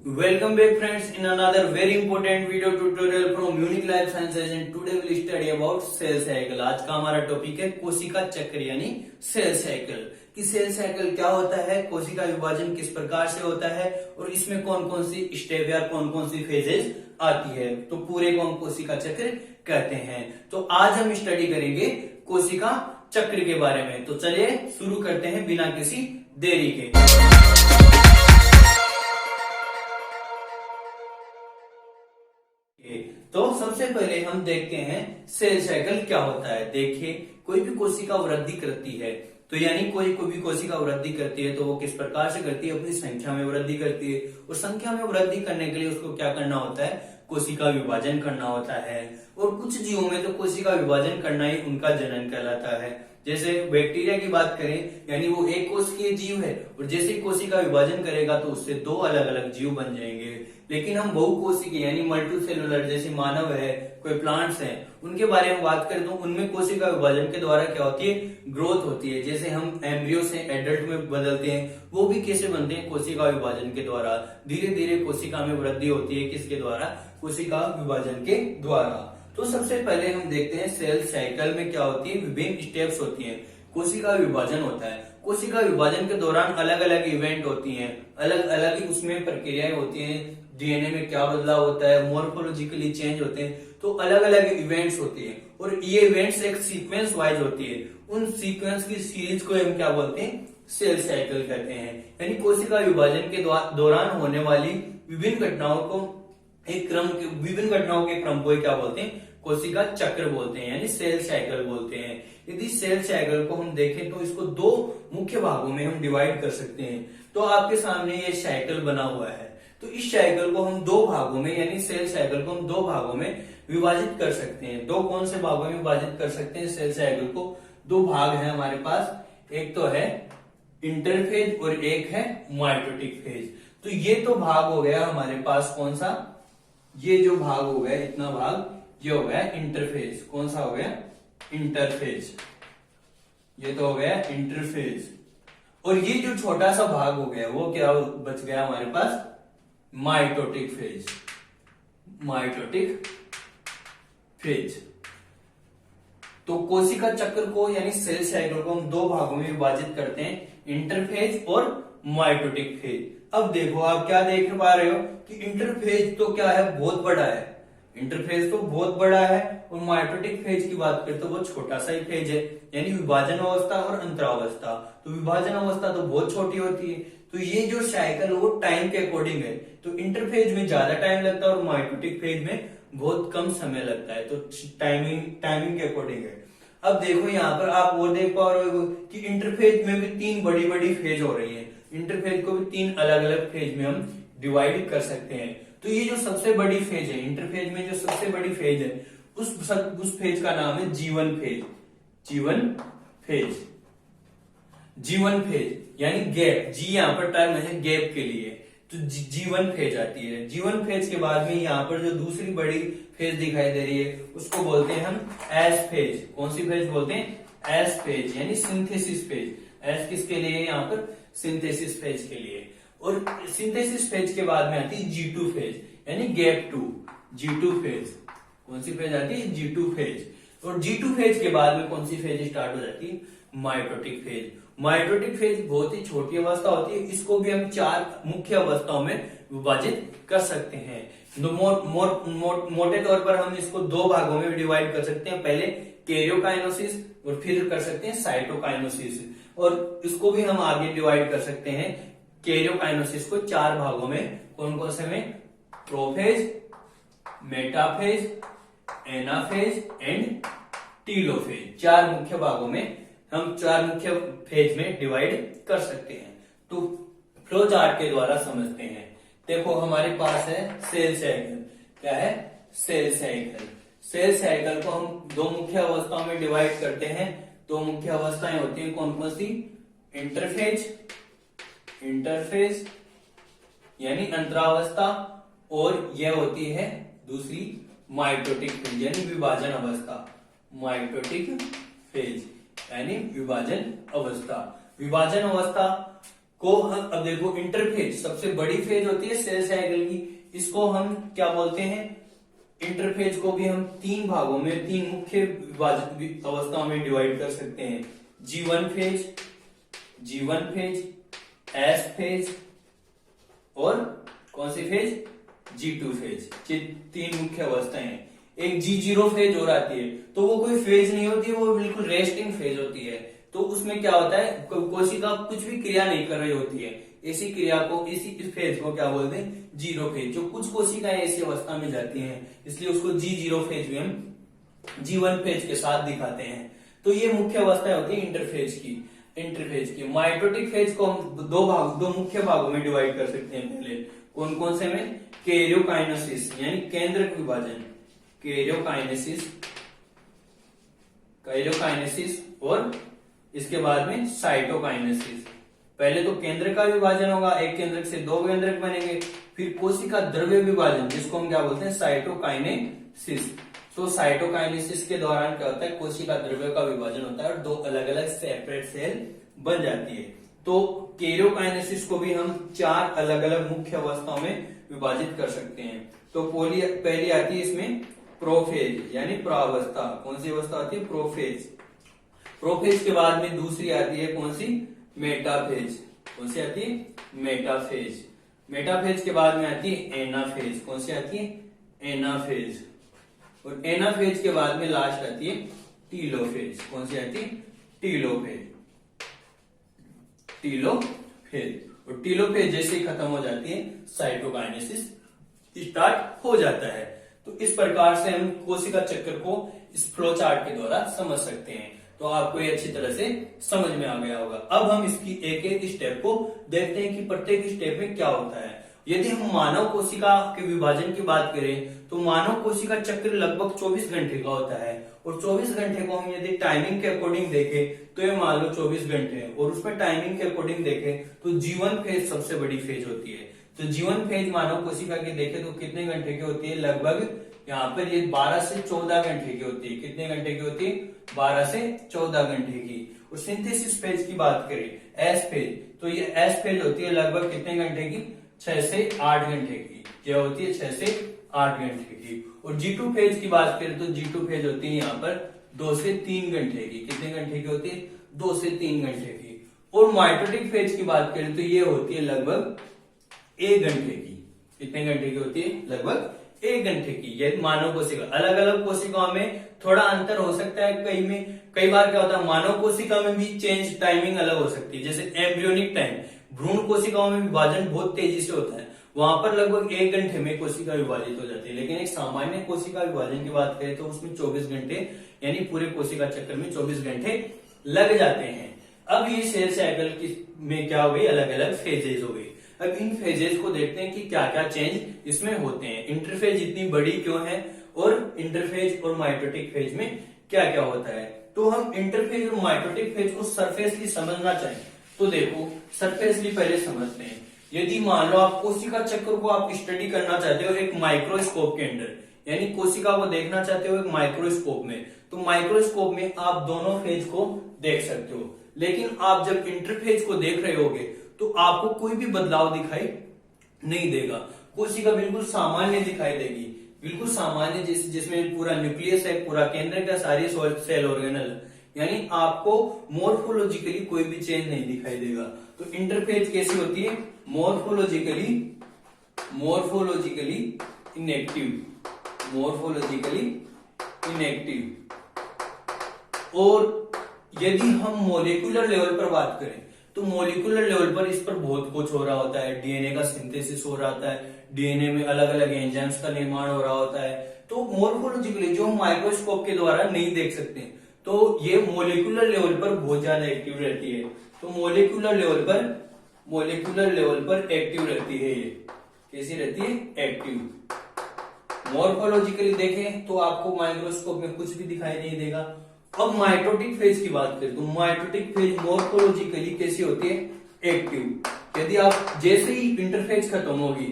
Welcome back friends in another very important video tutorial from Unique Life Sciences and today we'll study about cell cycle। आज का हमारा topic है कोशिका चक्र यानी सेल साइकिल। कि सेल साइकिल क्या होता है, कोशिका विभाजन किस प्रकार से होता है और इसमें कौन कौन सी स्टेप या कौन कौन सी फेजेस आती है, तो पूरे को हम कोशिका चक्र कहते हैं। तो आज हम स्टडी करेंगे कोशिका चक्र के बारे में। तो चलिए शुरू करते हैं बिना किसी देरी के। तो सबसे पहले हम देखते हैं सेल साइकिल क्या होता है। देखिए, कोई भी कोशिका वृद्धि करती है तो यानी कोई भी कोशिका वृद्धि करती है तो वो किस प्रकार से करती है, अपनी संख्या में वृद्धि करती है और संख्या में वृद्धि करने के लिए उसको क्या करना होता है, कोशिका विभाजन करना होता है। और कुछ जीवों में तो कोशिका विभाजन करना ही उनका जनन कहलाता है। जैसे बैक्टीरिया की बात करें यानी वो एक कोशिकीय जीव है और जैसे कोशिका विभाजन करेगा तो उससे दो अलग अलग जीव बन जाएंगे। लेकिन हम बहुकोशिकीय यानी मल्टीसेलुलर जैसे मानव है, कोई प्लांट्स हैं, उनके बारे में बात करें तो उनमें कोशिका विभाजन के द्वारा क्या होती है, ग्रोथ होती है। जैसे हम एम्ब्रियो से एडल्ट में बदलते हैं, वो भी कैसे बनते हैं, कोशिका विभाजन के द्वारा। धीरे धीरे कोशिका में वृद्धि होती है, किसके द्वारा, कोशिका विभाजन के द्वारा। तो सबसे पहले हम देखते हैं सेल साइकिल में क्या होती है, विभिन्न स्टेप्स होती हैं। कोशिका विभाजन होता है, कोशिका विभाजन के दौरान अलग अलग इवेंट होती हैं, अलग अलग उसमें प्रक्रियाएं होती हैं। डीएनए में क्या बदलाव होता है, मॉर्फोलॉजिकली चेंज होते हैं, तो अलग अलग इवेंट्स होती है और ये इवेंट्स एक सीक्वेंस वाइज होती है। उन सीक्वेंस की सीरीज को हम क्या बोलते हैं, सेल साइकिल कहते हैं। यानी कोशिका विभाजन के दौरान होने वाली विभिन्न घटनाओं को विभिन्न घटनाओं के क्रम को क्या बोलते हैं, कोशिका चक्र बोलते हैं, यानी सेल साइकिल बोलते हैं। यदि सेल साइकिल को हम देखें तो इसको दो मुख्य भागों में हम डिवाइड कर सकते हैं। तो आपके सामने ये साइकिल बना हुआ है, तो इस साइकिल को हम दो भागों में यानी सेल साइकिल को हम दो भागों में विभाजित कर सकते हैं। दो कौन से भागों में विभाजित कर सकते हैं सेल साइकिल को, दो भाग है हमारे पास, एक तो है इंटरफेज और एक है माइटोटिक फेज। तो ये तो भाग हो गया हमारे पास, कौन सा, ये जो भाग हो गया, इतना भाग ये हो गया इंटरफेज। कौन सा हो गया, इंटरफेज। ये तो हो गया इंटरफेज। और ये जो छोटा सा भाग हो गया वो क्या बच गया हमारे पास, माइटोटिक फेज। Mitotic phase. तो कोशिका चक्र को यानी सेल साइकिल को हम दो भागों में विभाजित करते हैं, इंटरफेज और माइटोटिक फेज। अब देखो, आप क्या देख पा रहे हो कि इंटरफेज तो क्या है, बहुत बड़ा है। इंटरफेज तो बहुत बड़ा है और माइटोटिक फेज की बात करें तो वो छोटा सा ही फेज है, यानी विभाजन अवस्था और अंतरावस्था। तो विभाजन अवस्था तो बहुत छोटी होती है। तो ये जो साइकिल है वो टाइम के अकॉर्डिंग है, तो इंटरफेज में ज्यादा टाइम लगता है और माइटोटिक फेज में बहुत कम समय लगता है। तो टाइमिंग के अकॉर्डिंग है। अब देखो यहाँ पर आप वो देख पा रहे हो कि इंटरफेज में भी तीन बड़ी बड़ी फेज हो रही है। इंटरफेज को भी तीन अलग अलग फेज में हम डिवाइड कर सकते हैं। तो ये जो सबसे बड़ी फेज है, इंटरफेज में जो सबसे बड़ी फेज है, उस फेज का नाम है जीवन फेज। जीवन फेज, जीवन फेज यानी गैप। जी यहाँ पर टर्म है गैप के लिए, तो जीवन फेज आती है। जीवन फेज के बाद में यहाँ पर जो दूसरी बड़ी फेज दिखाई दे रही है उसको बोलते हैं हम एस फेज। कौन सी फेज बोलते हैं, एस फेज, यानी सिंथेसिस फेज। एस किसके लिए, यहाँ पर सिंथेसिस फेज के लिए। और सिंथेसिस फेज के बाद में आती है G2 फेज यानी गैप टू। G2 फेज, कौन सी फेज आती है, G2 फेज। और G2 फेज के बाद में कौन सी फेज स्टार्ट हो जाती है, माइटोटिक फेज। माइटोटिक फेज बहुत ही छोटी अवस्था होती है, इसको भी हम चार मुख्य अवस्थाओं में विभाजित कर सकते हैं। तो मोटे तौर पर हम इसको दो भागों में डिवाइड कर सकते हैं, पहले कैरियोकाइनेसिस और फिर कर सकते हैं साइटोकाइनेसिस। और इसको भी हम आगे डिवाइड कर सकते हैं कैरियोकाइनेसिस को चार भागों में। कौन कौन से में, prophase, metaphase, anaphase and telophase. चार मुख्य भागों में हम चार मुख्य फेज में डिवाइड कर सकते हैं। तो फ्लो चार्ट के द्वारा समझते हैं। देखो हमारे पास है सेल साइकिल। क्या है, सेल साइकिल। सेल साइकिल को हम दो मुख्य अवस्थाओं में डिवाइड करते हैं। दो मुख्य अवस्थाएं होती हैं, कौन कौन सी, इंटरफेज, इंटरफेज यानी अंतरावस्था, और यह होती है दूसरी माइटोटिक फेज यानी विभाजन अवस्था। माइटोटिक फेज यानी विभाजन अवस्था। विभाजन अवस्था को हम अब देखो इंटरफेज सबसे बड़ी फेज होती है सेल साइकिल की, इसको हम क्या बोलते हैं, इंटरफेज को भी हम तीन भागों में, तीन मुख्य अवस्थाओं में डिवाइड कर सकते हैं। G1 फेज, S फेज और कौन सी फेज, G2 फेज। ये तीन मुख्य अवस्थाएं हैं। एक G0 फेज और आती है, तो वो कोई फेज नहीं होती, वो बिल्कुल रेस्टिंग फेज होती है। तो उसमें क्या होता है, कोशिका कुछ भी क्रिया नहीं कर रही होती है, इसी क्रिया को, इसी फेज को क्या बोलते हैं, जीरो फेज। जो कुछ कोशिकाएं ऐसी अवस्था में जाती हैं, इसलिए उसको G0 फेज भी हम G1 फेज के साथ दिखाते हैं। तो ये मुख्य अवस्थाएं होती है इंटरफेज की। माइटोटिक फेज को हम दो मुख्य भागों में डिवाइड कर सकते हैं। पहले कौन कौन से में, कैरियोकाइनेसिस यानी केंद्रक विभाजन, कैरियोकाइनेसिस और इसके बाद में साइटोकाइनेसिस। पहले तो केंद्र का विभाजन होगा, एक केंद्रक से दो केंद्रक बनेंगे, फिर कोशिका द्रव्य विभाजन जिसको हम क्या बोलते हैं, साइटोकाइनेसिस। तो साइटोकाइनेसिस के दौरान क्या होता है, कोशिका द्रव्य का विभाजन होता है और दो अलग अलग सेपरेट सेल बन जाती है। तो कैरियोकाइनेसिस को भी हम चार अलग अलग मुख्य अवस्थाओं में विभाजित कर सकते हैं। तो पहली आती है इसमें प्रोफेज यानी प्रावस्था। कौन सी अवस्था आती है, प्रोफेज के बाद में दूसरी आती है कौन सी, मेटाफेज। कौन सी आती है, मेटाफेज के बाद में आती है एनाफेज। कौन सी आती है, एनाफेज। और एनाफेज के बाद में लास्ट आती है टीलोफेज। कौन सी आती है, टीलोफेज। और टीलोफेज जैसे ही खत्म हो जाती है, साइटोकाइनेसिस स्टार्ट हो जाता है। तो इस प्रकार से हम कोशिका चक्र को इस फ्लो चार्ट के द्वारा समझ सकते हैं। तो आपको ये अच्छी तरह से समझ में आ गया होगा। अब हम इसकी एक एक स्टेप को देखते हैं कि प्रत्येक स्टेप में क्या होता है। यदि हम मानव कोशिका के विभाजन की बात करें तो मानव कोशिका चक्र लगभग 24 घंटे का होता है। और 24 घंटे को हम यदि टाइमिंग के अकॉर्डिंग देखें तो ये मान लो 24 घंटे है, और उसमें टाइमिंग के अकॉर्डिंग देखें तो G1 फेज सबसे बड़ी फेज होती है। तो G1 फेज मानव कोशिका की देखें तो कितने घंटे की होती है, लगभग यहाँ पर ये 12 से 14 घंटे की होती है। कितने घंटे की होती है, 12 से 14 घंटे की। और सिंथेसिस फेज की बात करें, एस फेज, तो ये एस फेज होती है लगभग कितने घंटे की, 6 से 8 घंटे की। क्या होती है, 6 से 8 घंटे की। और G2 फेज की बात करें तो G2 फेज होती है यहाँ पर 2 से 3 घंटे की। कितने घंटे की होती है, 2 से 3 घंटे की। और माइटोटिक फेज की बात करें तो ये होती है लगभग 1 घंटे की। कितने घंटे की होती है, लगभग 1 घंटे की। ये मानव कोशिका, अलग अलग कोशिकाओं में थोड़ा अंतर हो सकता है। कई बार क्या होता है, मानव कोशिका में भी चेंज टाइमिंग अलग हो सकती है। जैसे एम्ब्रियोनिक टाइम, भ्रूण कोशिकाओं में विभाजन बहुत तेजी से होता है, वहां पर लगभग 1 घंटे में कोशिका विभाजित हो जाती है। लेकिन एक सामान्य कोशिका विभाजन की बात करें तो उसमें 24 घंटे यानी पूरे कोशिका चक्र में 24 घंटे लग जाते हैं। अब ये सेल साइकिल में क्या हो गई, अलग अलग फेजेज हो गई। अब इन फेजेस को देखते हैं कि क्या क्या चेंज इसमें होते हैं। इंटरफेज इतनी बड़ी क्यों है और इंटरफेज और माइटोटिक फेज में क्या क्या होता है। तो हम इंटरफेज और माइटोटिक फेज को सरफेसली समझना चाहें तो देखो, सरफेसली पहले समझते हैं। यदि मान लो आप कोशिका चक्र को आप स्टडी करना चाहते हो एक माइक्रोस्कोप के अंदर, यानी कोशिका को देखना चाहते हो एक माइक्रोस्कोप में, तो माइक्रोस्कोप में आप दोनों फेज को देख सकते हो। लेकिन आप जब इंटरफेज को देख रहे होगे तो आपको कोई भी बदलाव दिखाई नहीं देगा। कोशिका बिल्कुल सामान्य दिखाई देगी, बिल्कुल सामान्य, जिसमें पूरा न्यूक्लियस है, पूरा केंद्र का, सारी सेल ऑर्गेनल, यानी आपको मोर्फोलॉजिकली कोई भी चेंज नहीं दिखाई देगा। तो इंटरफेज कैसी होती है, मोर्फोलॉजिकली इनएक्टिव। और यदि हम मोलिकुलर लेवल पर बात करें तो मोलिकुलर लेवल पर इस पर बहुत कुछ हो रहा होता है। डीएनए का सिंथेसिस हो रहा होता है, डीएनए में अलग अलग एंजाइम्स का निर्माण हो रहा होता है। तो मोर्फोलॉजिकली जो हम माइक्रोस्कोप के द्वारा नहीं देख सकते, तो ये मोलिकुलर लेवल पर बहुत ज्यादा एक्टिव रहती है। तो मोलिकुलर लेवल पर एक्टिव रहती है। ये कैसी रहती है, एक्टिव। मोर्फोलॉजिकली देखें तो आपको माइक्रोस्कोप में कुछ भी दिखाई नहीं देगा। अब माइटोटिक फेज की बात करें तो माइटोटिक फेज मोर्फोलॉजिकली कैसी होती है, एक्टिव। यदि आप जैसे ही इंटरफेज खत्म होगी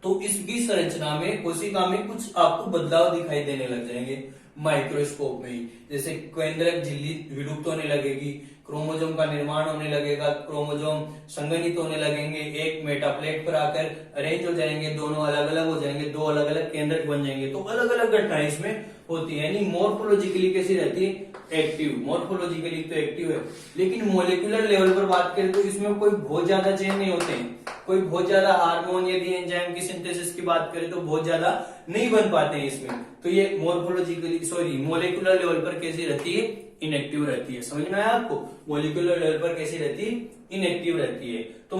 तो इसकी संरचना में, कोशिका में कुछ आपको बदलाव दिखाई देने लग जाएंगे माइक्रोस्कोप में ही। जैसे केंद्रक झिल्ली विलुप्त होने लगेगी, क्रोमोजोम का निर्माण होने लगेगा, क्रोमोजोम संघनित होने लगेंगे, एक मेटाप्लेट पर आकर अरेंज हो जाएंगे, दोनों अलग अलग हो जाएंगे, दो अलग अलग केंद्रक बन जाएंगे। तो अलग अलग घटनाएं इसमें होती है। यानी मॉर्फोलॉजिकली कैसी रहती है, एक्टिव, मॉर्फोलॉजिकली तो एक्टिव है। लेकिन मोलिकुलर लेवल पर बात करें तो इसमें कोई बहुत ज्यादा चेंज नहीं होते हैं, कोई बहुत ज्यादा हार्मोन यदि एंजाइम की सिंथेसिस की बात करें तो बहुत ज्यादा नहीं बन पाते हैं इसमें। तो ये मोलिकुलर लेवल पर कैसी रहती है, इनएक्टिव रहती है। समझ में आया आपको, मोलिकुलर लेवल पर कैसी रहती है, इनएक्टिव रहती है। तो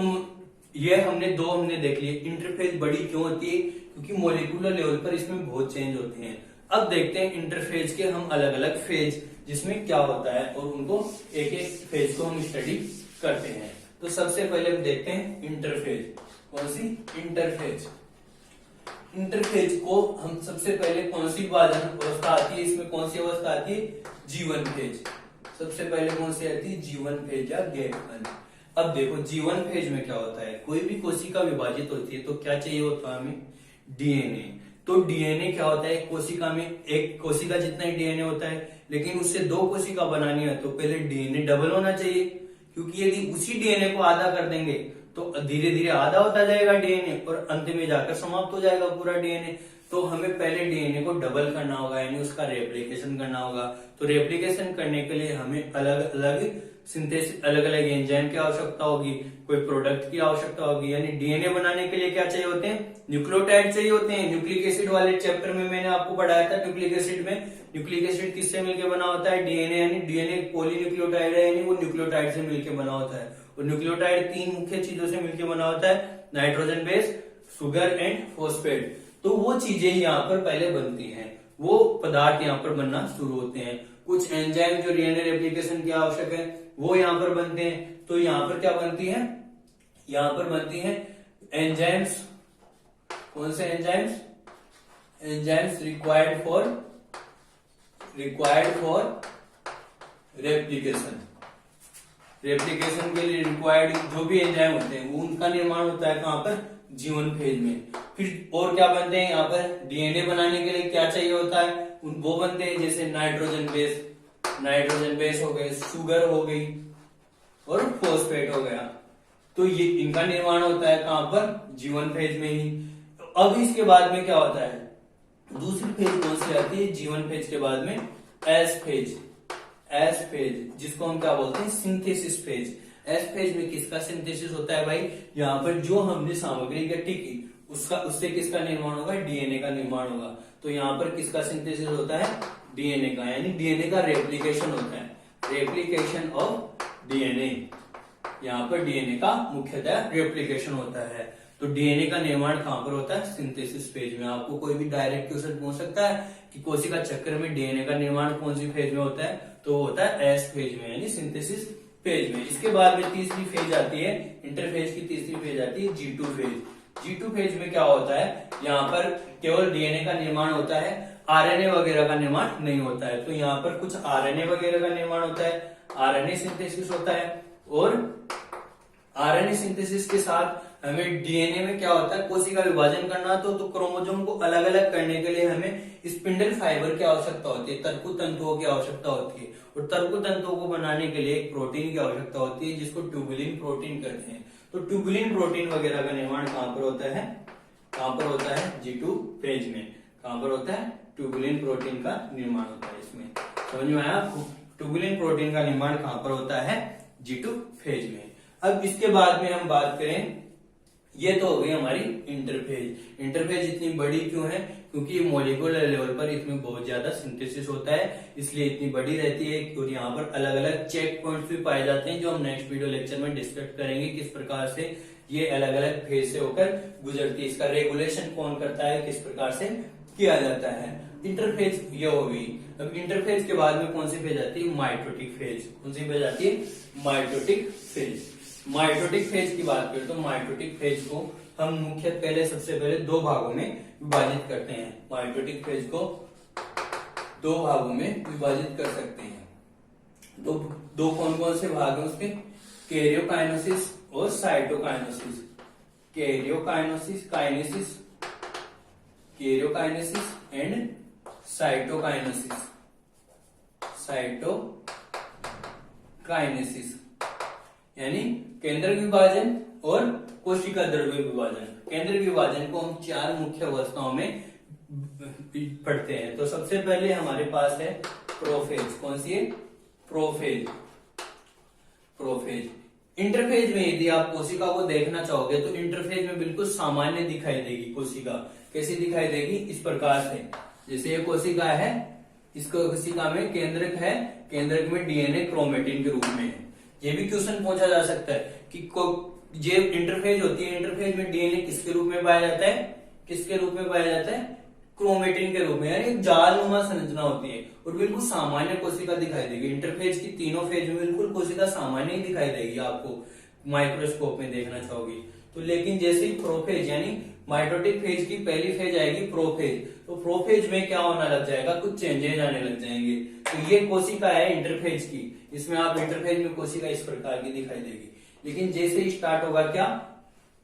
ये हमने देख लिए। इंटरफेज बड़ी क्यों होती है, क्योंकि मोलिकुलर लेवल पर इसमें बहुत चेंज होते हैं। अब देखते हैं इंटरफेज के हम अलग अलग फेज जिसमें क्या होता है और उनको एक एक फेज को हम स्टडी करते हैं। तो सबसे पहले हम देखते हैं इंटरफेज। कौन सी, इंटरफेज। इंटरफेज को हम सबसे पहले कौन सी अवस्था आती है, इसमें कौन सी अवस्था आती है, जीवन फेज। सबसे पहले कौन सी आती है, जीवन फेज या गैप। अब देखो जीवन फेज में क्या होता है, कोई भी कोशिका विभाजित होती है तो क्या चाहिए होता है हमें, डीएनए। तो डीएनए क्या होता है, कोशिका में एक कोशिका जितना ही डीएनए होता है, लेकिन उससे दो कोशिका बनानी है तो पहले डीएनए डबल होना चाहिए। क्योंकि यदि उसी डीएनए को आधा कर देंगे तो धीरे धीरे आधा होता जाएगा डीएनए और अंत में जाकर समाप्त हो जाएगा पूरा डीएनए। तो हमें पहले डीएनए को डबल करना होगा, यानी उसका रेप्लिकेशन करना होगा। तो रेप्लिकेशन करने के लिए हमें अलग अलग सिंथेसिस, अलग अलग एंजाइम की आवश्यकता होगी, कोई प्रोडक्ट की आवश्यकता होगी। यानी डीएनए बनाने के लिए क्या चाहिए होते हैं, न्यूक्लियोटाइड चाहिए होते हैं। न्यूक्लिक एसिड वाले चैप्टर में मैंने आपको पढ़ाया था, न्यूक्लिक एसिड में न्यूक्लिक एसिड किससे मिलकर बना होता है, डीएनए। यानी डीएनए पॉलीन्यूक्लियोटाइड है, यानी वो न्यूक्लियोटाइड से मिलकर बना होता है। और न्यूक्लियोटाइड तीन मुख्य चीजों से मिलकर बना होता है, nitrogen base, sugar and phosphate. तो वो चीजें यहाँ पर पहले बनती हैं, वो पदार्थ यहाँ पर बनना शुरू होते हैं। कुछ एंजाइम जो डीएनए रेप्लिकेशन की आवश्यक है वो यहाँ पर बनते हैं। तो यहाँ पर क्या बनती है, यहाँ पर बनती है एंजाइम्स। कौन से enzymes, enzymes required for replication. Replication के लिए रिक्वायर्ड जो भी एंजाइम होते हैं वो उनका निर्माण होता है कहां पर, जीवन फेज में। फिर और क्या बनते हैं यहाँ पर, डीएनए बनाने के लिए क्या चाहिए होता है, वो बनते हैं जैसे नाइट्रोजन बेस हो गए, शुगर हो गई और फॉस्फेट हो गया। तो ये इनका निर्माण होता है कहां पर, जीवन फेज में ही। अब इसके बाद में क्या होता है, दूसरी फेज कौन सी आती है जीवन फेज के बाद में, एस फेज, जिसको हम क्या बोलते हैं, सिंथेसिस फेज। एस फेज में किसका सिंथेसिस होता है भाई, यहाँ पर जो हमने सामग्री इकट्ठी की उससे किसका निर्माण होगा, डीएनए का निर्माण होगा। तो यहाँ पर किसका सिंथेसिस होता है, डीएनए का, यानी डीएनए का रेप्लिकेशन होता है, रेप्लिकेशन ऑफ डीएनए। यहाँ पर डीएनए का मुख्यतः रेप्लिकेशन होता है। तो डीएनए का निर्माण कहां पर होता है, सिंथेसिस फेज में। आपको कोई भी डायरेक्ट क्वेश्चन पूछ सकता है कि कोशिका चक्र में डीएनए का निर्माण कौन सी फेज में होता है, तो होता है एस फेज में, यानी सिंथेसिस फेज में। इसके बाद में तीसरी फेज आती है, इंटरफेज की तीसरी फेज आती है G2 फेज। G2 फेज में क्या होता है, यहाँ पर केवल डीएनए का निर्माण होता है, आरएनए वगैरह का निर्माण नहीं होता है। तो यहाँ पर कुछ आरएनए वगैरह का निर्माण होता है, आरएनए सिंथेसिस होता है। और आरएनए सिंथेसिस के साथ हमें डीएनए में क्या होता है, कोशिका विभाजन करना तो क्रोमोसोम को अलग अलग करने के लिए हमें स्पिंडल फाइबर की आवश्यकता होती है, तरकु तंतुओं की आवश्यकता होती है। और तरकु तंतुओं को बनाने के लिए एक प्रोटीन की आवश्यकता होती है जिसको ट्यूबुलिन प्रोटीन कहते हैं। तो ट्यूबुलिन प्रोटीन वगैरह का निर्माण कहां पर होता है, कहां पर होता है, G2 फेज में। कहां पर होता है, ट्यूबुलिन प्रोटीन का निर्माण होता है इसमें। समझ में आया आपको, ट्यूबुलिन प्रोटीन का निर्माण कहां पर होता है, G2 फेज में। अब इसके बाद में हम बात करें, ये तो हो गई हमारी इंटरफेज। इंटरफेज इतनी बड़ी क्यों है, क्योंकि ये मॉलिक्यूलर लेवल पर इसमें बहुत ज्यादा सिंथेसिस होता है, इसलिए इतनी बड़ी रहती है। और यहाँ पर अलग अलग चेक पॉइंट्स भी पाए जाते हैं जो हम नेक्स्ट वीडियो लेक्चर में डिस्कस करेंगे, किस प्रकार से ये अलग अलग फेज से होकर गुजरती है, इसका रेगुलेशन कौन करता है, किस प्रकार से किया जाता है। इंटरफेज ये हो गई। अब इंटरफेज के बाद में कौन सी फेज आती है, माइटोटिक फेज। कौन सी फेज आती है, माइटोटिक फेज। माइटोटिक फेज की बात करें तो माइटोटिक फेज को हम मुख्य सबसे पहले दो भागों में विभाजित करते हैं। माइटोटिक फेज को दो भागों में विभाजित कर सकते हैं। दो कौन कौन से भाग हैं उसके, कैरियोकाइनेसिस और cytokinesis. Karyokinesis and cytokinesis. Kinesis, यानी केंद्रक विभाजन और कोशिका द्रव्य विभाजन। केंद्रक विभाजन को हम 4 मुख्य अवस्थाओं में पढ़ते हैं। तो सबसे पहले हमारे पास है प्रोफेज। कौन सी है? प्रोफेज। इंटरफेज में यदि आप कोशिका को देखना चाहोगे तो इंटरफेज में बिल्कुल सामान्य दिखाई देगी कोशिका। कैसी दिखाई देगी? इस प्रकार से। जैसे ये कोशिका है, इस कोशिका में केंद्रक है, केंद्रक में डीएनए क्रोमेटिन के रूप में है। ये भी क्वेश्चन पूछा जा सकता है कि ये इंटरफेज होती है, इंटरफेज में डीएनए किसके रूप में पाया जाता है? किसके रूप में पाया जाता है? क्रोमेटिन के रूप में, यानी जालनुमा संरचना होती है और बिल्कुल सामान्य कोशिका दिखाई देगी। इंटरफेज की तीनों फेज में बिल्कुल कोशिका सामान्य ही दिखाई देगी आपको माइक्रोस्कोप में देखना चाहोगी तो। लेकिन जैसे ही प्रोफेज यानी माइटोटिक फेज की पहली फेज आएगी प्रोफेज, तो प्रोफेज में क्या होना लग जाएगा? कुछ चेंजेस आने लग जाएंगे। तो ये कोशिका है इंटरफेज की, इसमें आप इंटरफेज में कोशिका इस प्रकार की दिखाई देगी। लेकिन जैसे ही स्टार्ट होगा क्या?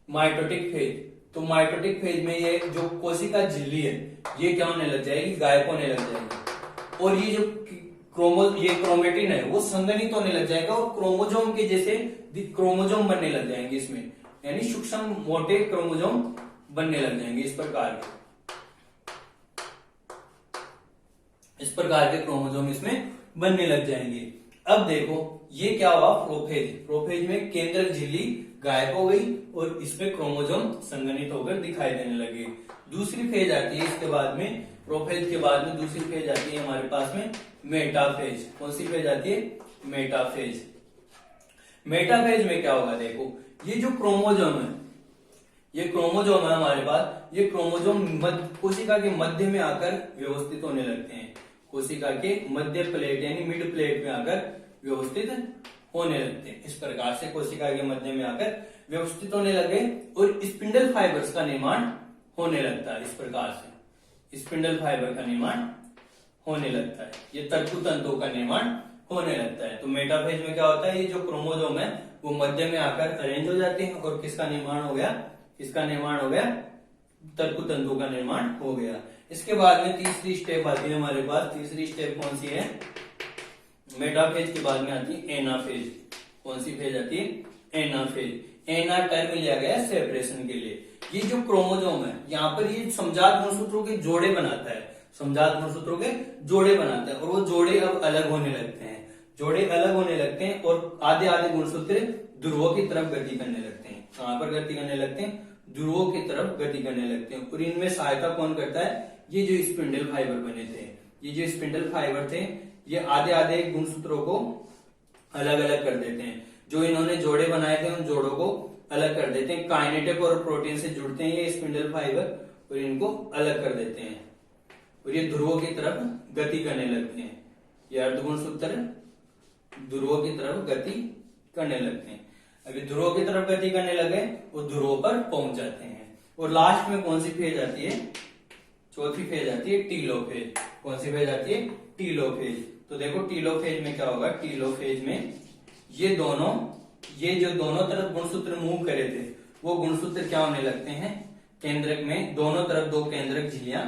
माइटोटिक फेज, तो माइटोटिक फेज में ये जो कोशिका झिल्ली है ये क्या होने लग जाएगी? गायब होने लग जाएगी। और ये जो ये क्रोमेटिन है वो संघनित होने लग जाएगा और क्रोमोजोम के जैसे क्रोमोजोम बनने लग जाएंगे इसमें, यानी सूक्ष्म मोटे क्रोमोजोम बनने लग जाएंगे। इस प्रकार के क्रोमोजोम इसमें बनने लग जाएंगे। अब देखो ये क्या हुआ? प्रोफेज। प्रोफेज में केंद्रक झिल्ली गायब हो गई और इसमें क्रोमोजोम संघनित होकर दिखाई देने लगे। दूसरी फेज आती है इसके बाद में, प्रोफेज के बाद में दूसरी फेज आती है हमारे पास में मेटाफेज। कौन सी फेज आती है? मेटाफेज। मेटाफेज में क्या होगा? देखो ये जो क्रोमोजोम है, ये क्रोमोजोम है हमारे पास, ये क्रोमोजोम कोशिका के मध्य में आकर व्यवस्थित होने लगते हैं। कोशिका के मध्य प्लेट यानी मिड प्लेट में आकर व्यवस्थित होने लगते हैं। इस प्रकार से कोशिका के मध्य में आकर व्यवस्थित होने लगे और स्पिंडल फाइबर्स का निर्माण होने लगता है। इस प्रकार से स्पिंडल फाइबर का निर्माण होने लगता है, ये तंतु तंतुओं का निर्माण होने लगता है। तो मेटाफेज में क्या होता है? ये जो क्रोमोजोम है वो मध्य में आकर अरेंज हो जाते हैं और किसका निर्माण हो गया? इसका निर्माण हो गया, तंतु तंतु का निर्माण हो गया। इसके बाद में तीसरी स्टेप आती है हमारे पास। तीसरी स्टेप कौन सी है? मेटाफेज के बाद में आती है एनाफेज। कौन सी फेज आती है? एनाफेज। एना टर्म लिया गया सेपरेशन के लिए। ये जो क्रोमोजोम है यहाँ पर ये समजात गुणसूत्रों के जोड़े बनाता है, समजात गुणसूत्रों के जोड़े बनाता है और वो जोड़े अब अलग होने लगते हैं। जोड़े अलग होने लगते हैं और आधे आधे गुणसूत्र ध्रुवों की तरफ गति करने लगते हैं। कहां पर गति करने लगते हैं? ध्रुवों की तरफ गति करने लगते हैं। और इनमें सहायता कौन करता है? ये जो स्पिंडल फाइबर बने थे, ये जो स्पिंडल फाइबर थे ये आधे आधे गुणसूत्रों को अलग अलग कर देते हैं। जो इन्होंने जोड़े बनाए थे उन जोड़ों को अलग कर देते हैं। काइनेटिक और प्रोटीन से जुड़ते हैं ये स्पिंडल फाइबर और इनको अलग कर देते हैं और ये ध्रुवों की तरफ गति करने लगते हैं। ये अर्धगुणसूत्र ध्रुवों की तरफ गति करने लगते हैं। अभी ध्रुवों की तरफ गति करने लगे और ध्रुवों पर पहुंच जाते हैं। और लास्ट में कौन सी फेज आती है? चौथी फेज आती है टीलोफेज। कौन सी फेज आती है? टीलोफेज। तो देखो टीलोफेज में क्या होगा? टीलोफेज में ये जो दोनों तरफ गुणसूत्र मूव करे थे वो गुणसूत्र क्या होने लगते हैं? केंद्रक में दोनों तरफ दो केंद्रक झिल्लियां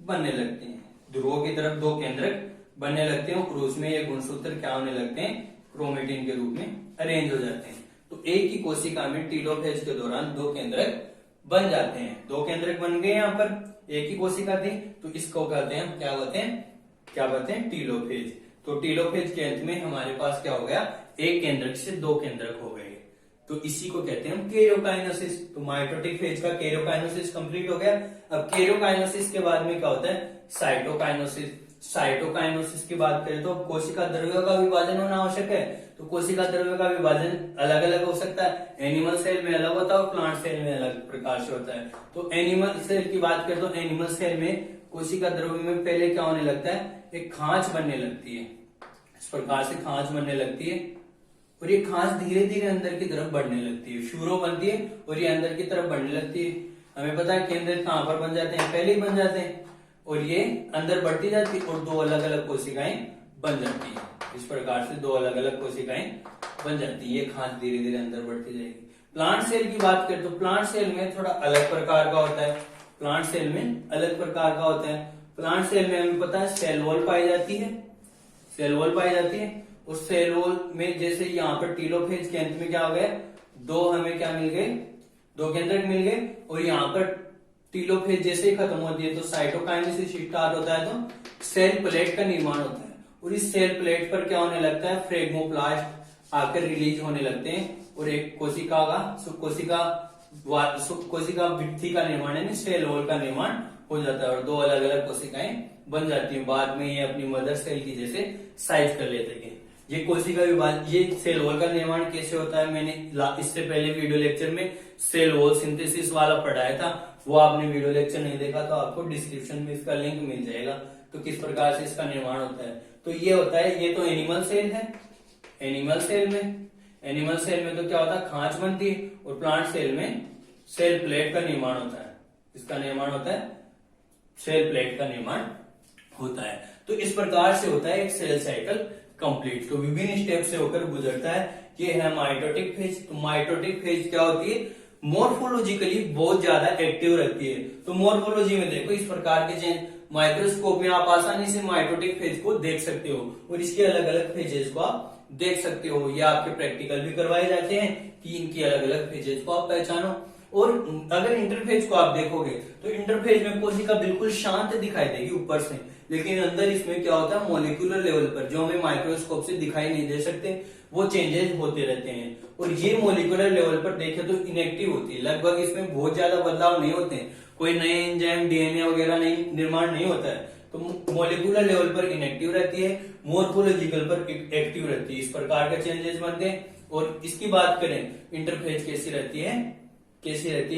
बनने लगती हैं। ध्रुवों की तरफ दो केंद्रक बनने लगते हैं और उसमें ये गुणसूत्र क्या होने लगते हैं? क्रोमेटिन के रूप में अरेंज हो जाते हैं। तो एक ही कोशिका में टीलोफेज के दौरान दो केंद्रक बन जाते हैं। दो केंद्रक बन गए यहाँ पर, एक ही कोशिका थी, तो इसको कहते हैं क्या कहते हैं? टीलोफेज। तो टीलोफेज के अंत में हमारे पास क्या हो गया? एक केंद्रक से दो केंद्रक हो गए। तो इसी को कहते हैं हम केरियोकाइनेसिस। तो माइटोटिक फेज का केरियोकाइनेसिस कंप्लीट हो गया। अब केरियोकाइनेसिस के बाद में क्या होता है? साइटोकाइनेसिस। साइटोकाइनेसिस की बात करें तो कोशिका द्रव्यों का विभाजन होना आवश्यक है। तो कोशिका द्रव्यों का विभाजन अलग अलग हो सकता है। एनिमल सेल में अलग होता है और प्लांट सेल में अलग प्रकार से होता है। तो एनिमल सेल की बात करें तो एनिमल सेल में कोशिका द्रव्य में पहले क्या होने लगता है? एक खांच बनने लगती है। इस प्रकार से खांच बनने लगती है और ये खांच धीरे धीरे अंदर की तरफ बढ़ने लगती है। शूरो बनती है और ये अंदर की तरफ बढ़ने लगती है। हमें पता है केंद्र कहां पर बन जाते हैं? पहले ही बन जाते हैं और ये अंदर बढ़ती जाती है और दो अलग अलग कोशिकाएं बन जाती है। इस प्रकार से दो अलग अलग कोशिकाएं बन जाती है। ये खांच धीरे धीरे अंदर बढ़ती जाएगी। प्लांट सेल की बात करें तो प्लांट सेल में थोड़ा अलग प्रकार का होता है। प्लांट सेल में अलग प्रकार का होता है। प्लांट सेल में हमें पता है सेल वॉल पाई जाती है, सेल वॉल पाई जाती है और सेल वॉल में जैसे यहाँ पर टीलोफेज के अंत में क्या हो गया, दो हमें क्या मिल गए, दो केंद्रक मिल गए। और यहाँ पर टीलोफेज जैसे ही खत्म होती है तो साइटोकाइनेसिस स्टार्ट होता है, तो सेल प्लेट का निर्माण होता है। और इस सेल प्लेट पर क्या होने लगता है, फ्रेगमोप्लास्ट आकर रिलीज होने लगते हैं और एक कोशिका भित्ति का निर्माण यानी सेल वॉल का निर्माण हो जाता है और दो अलग अलग कोशिकाएं बन जाती हैं। बाद में ये अपनी मदर सेल की जैसे साइज कर लेते हैं। ये कोशिका विभाजन, ये सेल वॉल का निर्माण कैसे होता है, मैंने इससे पहले वीडियो लेक्चर में सेल वॉल सिंथेसिस वाला पढ़ाया था, वो आपने वीडियो लेक्चर नहीं देखा तो आपको डिस्क्रिप्शन में इसका लिंक मिल जाएगा, तो किस प्रकार से इसका निर्माण होता है। तो ये होता है, ये तो एनिमल सेल है। एनिमल सेल में तो क्या होता है, खांच बनती है, और प्लांट सेल में सेल प्लेट का निर्माण होता है। इसका निर्माण होता है, सेल प्लेट का निर्माण होता है। तो इस प्रकार से होता है एक सेल साइकिल कंप्लीट। तो विभिन्न स्टेप से होकर गुजरता है। ये है माइटोटिक फेज। तो माइटोटिक फेज क्या होती है, मोर्फोलॉजिकली बहुत ज्यादा एक्टिव रहती है। तो मोर्फोलॉजी में देखो इस प्रकार के चेंज, माइक्रोस्कोप में आप आसानी से माइटोटिक फेज को देख सकते हो और इसके अलग अलग फेजेस को आप देख सकते हो। ये आपके प्रैक्टिकल भी करवाए जाते हैं कि इनकी अलग अलग फेजेस को आप पहचानो। और अगर इंटरफेज को आप देखोगे तो इंटरफेज में कोशिका बिल्कुल शांत दिखाई देगी ऊपर से, लेकिन अंदर इसमें क्या होता है, मॉलिक्यूलर लेवल पर जो हमें माइक्रोस्कोप से दिखाई नहीं दे सकते वो चेंजेस होते रहते हैं। और ये मॉलिक्यूलर लेवल पर देखे तो इनएक्टिव होती है, लगभग इसमें बहुत ज्यादा बदलाव नहीं होते हैं, कोई नए एंजाइम डीएनए वगैरह निर्माण नहीं होता है। तो मॉलिक्यूलर लेवल पर इनएक्टिव रहती है, मोर्फोलॉजिकल पर एक्टिव रहती है। इस प्रकार के चेंजेस बनते हैं। और इसकी बात करें इंटरफेज कैसी रहती है,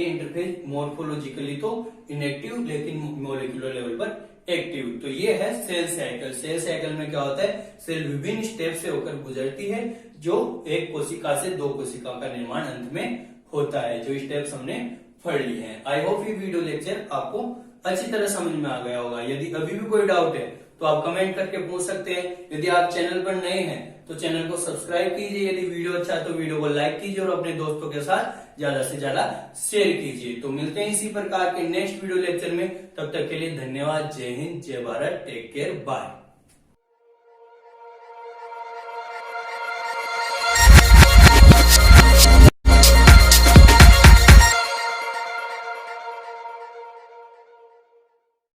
इंटरफेज मोर्फोलॉजिकली तो इनएक्टिव लेकिन मॉलिक्यूलर लेवल पर एक्टिव। तो ये है सेल साइकिल। सेल साइकिल में क्या होता है, सेल विभिन्न स्टेप से होकर गुजरती है, जो एक कोशिका से दो कोशिका का निर्माण अंत में होता है, जो स्टेप्स हमने पढ़ लिए हैं। आई होप ये वीडियो लेक्चर आपको अच्छी तरह समझ में आ गया होगा। यदि अभी भी कोई डाउट है तो आप कमेंट करके पूछ सकते हैं। यदि आप चैनल पर नए हैं तो चैनल को सब्सक्राइब कीजिए। यदि वीडियो अच्छा है तो वीडियो को लाइक कीजिए और अपने दोस्तों के साथ ज्यादा से ज्यादा शेयर कीजिए। तो मिलते हैं इसी प्रकार के नेक्स्ट वीडियो लेक्चर में। तब तक के लिए धन्यवाद। जय हिंद, जय भारत, टेक केयर, बाय।